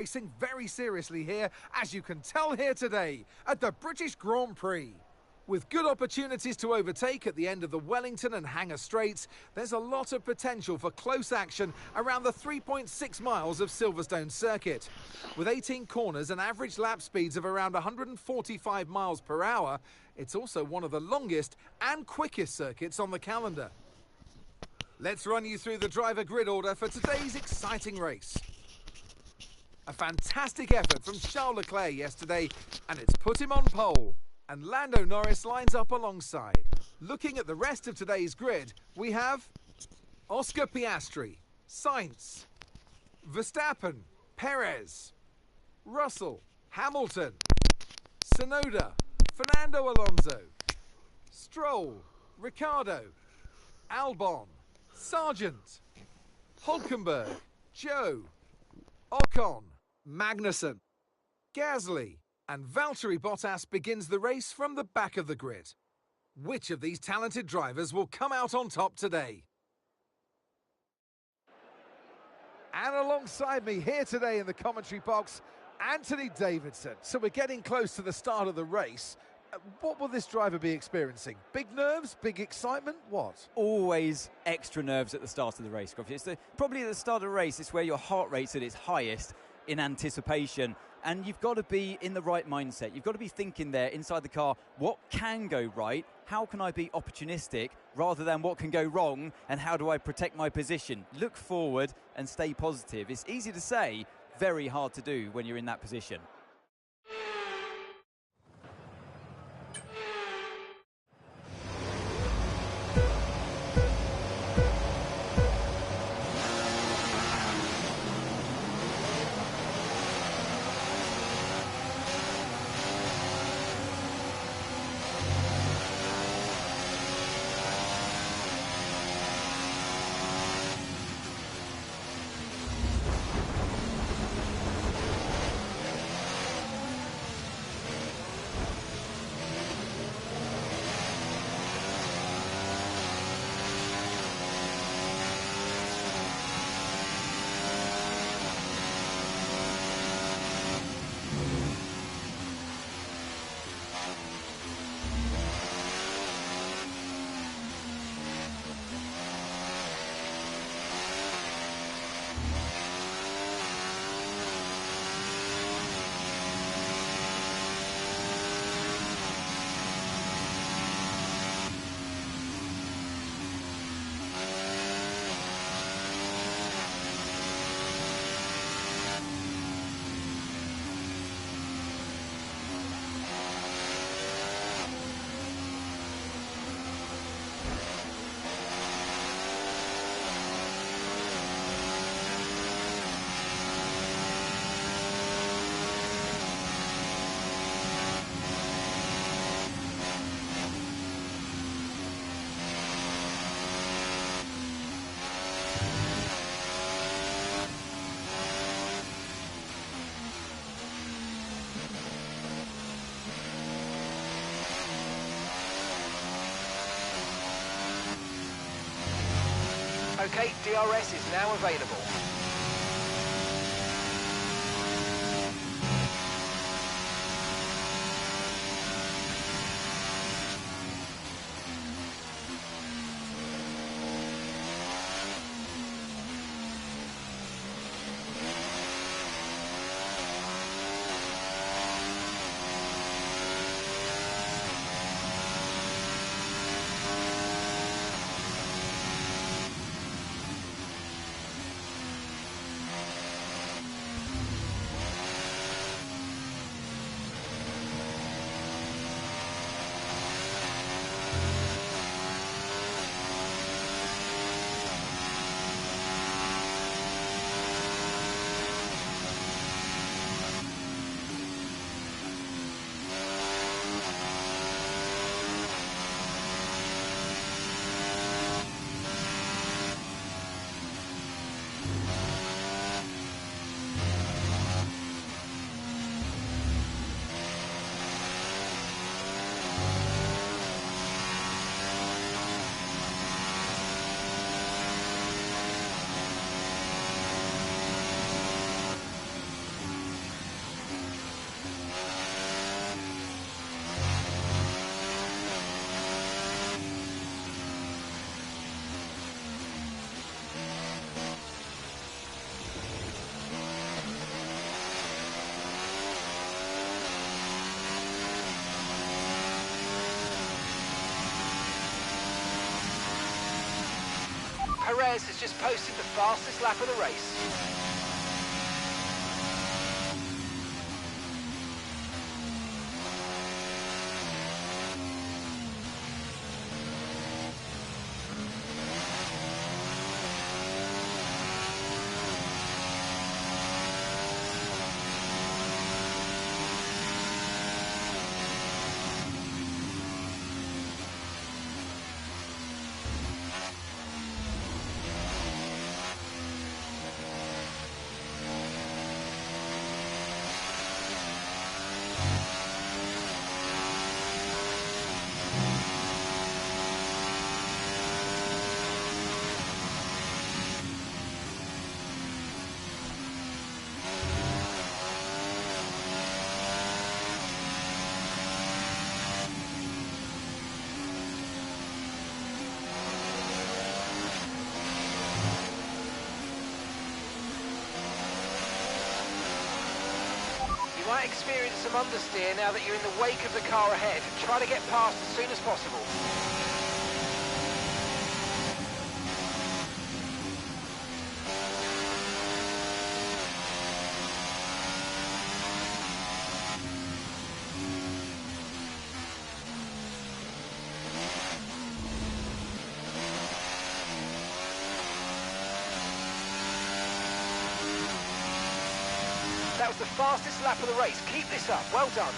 Racing very seriously here, as you can tell here today, at the British Grand Prix. With good opportunities to overtake at the end of the Wellington and Hangar Straights, there's a lot of potential for close action around the 3.6 miles of Silverstone circuit. With 18 corners and average lap speeds of around 145 miles per hour, it's also one of the longest and quickest circuits on the calendar. Let's run you through the driver grid order for today's exciting race. A fantastic effort from Charles Leclerc yesterday, and it's put him on pole. And Lando Norris lines up alongside. Looking at the rest of today's grid, we have Oscar Piastri, Sainz, Verstappen, Perez, Russell, Hamilton, Tsunoda, Fernando Alonso, Stroll, Ricciardo, Albon, Sargent, Hulkenberg, Joe, Ocon, Magnussen, Gasly, and Valtteri Bottas begins the race from the back of the grid. Which of these talented drivers will come out on top today? And alongside me here today in the commentary box, Anthony Davidson. So we're getting close to the start of the race. What will this driver be experiencing? Big nerves, big excitement, what? Always extra nerves at the start of the race, Scruffy. It's probably at the start of the race, it's where your heart rate's at its highest in anticipation. And you've got to be in the right mindset. You've got to be thinking there inside the car, what can go right? How can I be opportunistic rather than what can go wrong? And how do I protect my position? Look forward and stay positive. It's easy to say, very hard to do when you're in that position. Okay, DRS is now available. Perez has just posted the fastest lap of the race. You might experience some understeer now that you're in the wake of the car ahead. Try to get past as soon as possible. That was the fastest lap of the race. Keep this up. Well done.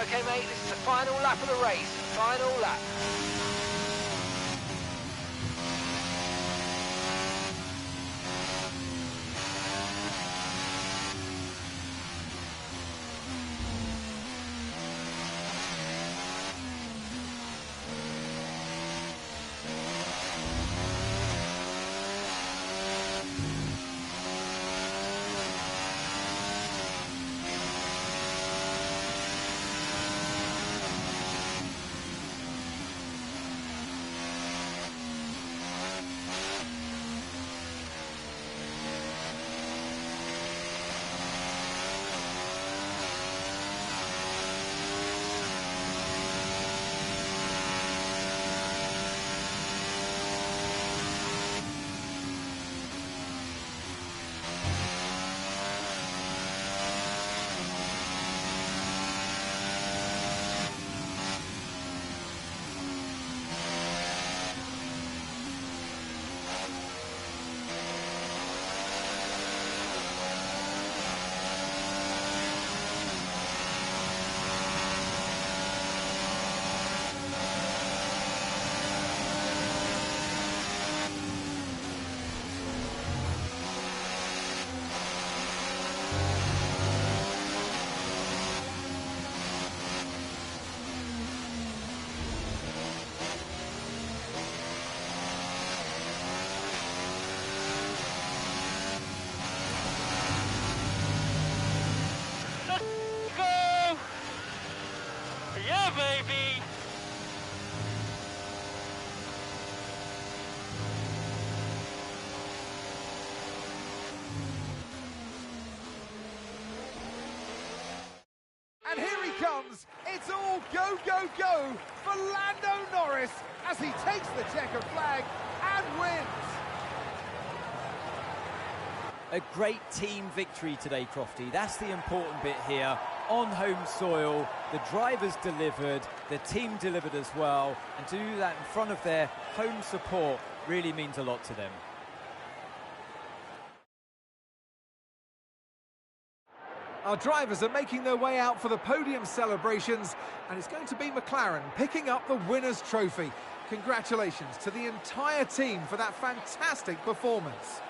Okay, mate, this is the final lap of the race. Final lap. comes. It's all go, go, go for Lando Norris as he takes the checkered flag and wins. A great team victory today, Crofty. That's the important bit here. On home soil, the drivers delivered, the team delivered as well, and to do that in front of their home support really means a lot to them. Our drivers are making their way out for the podium celebrations, and it's going to be McLaren picking up the winner's trophy. Congratulations to the entire team for that fantastic performance.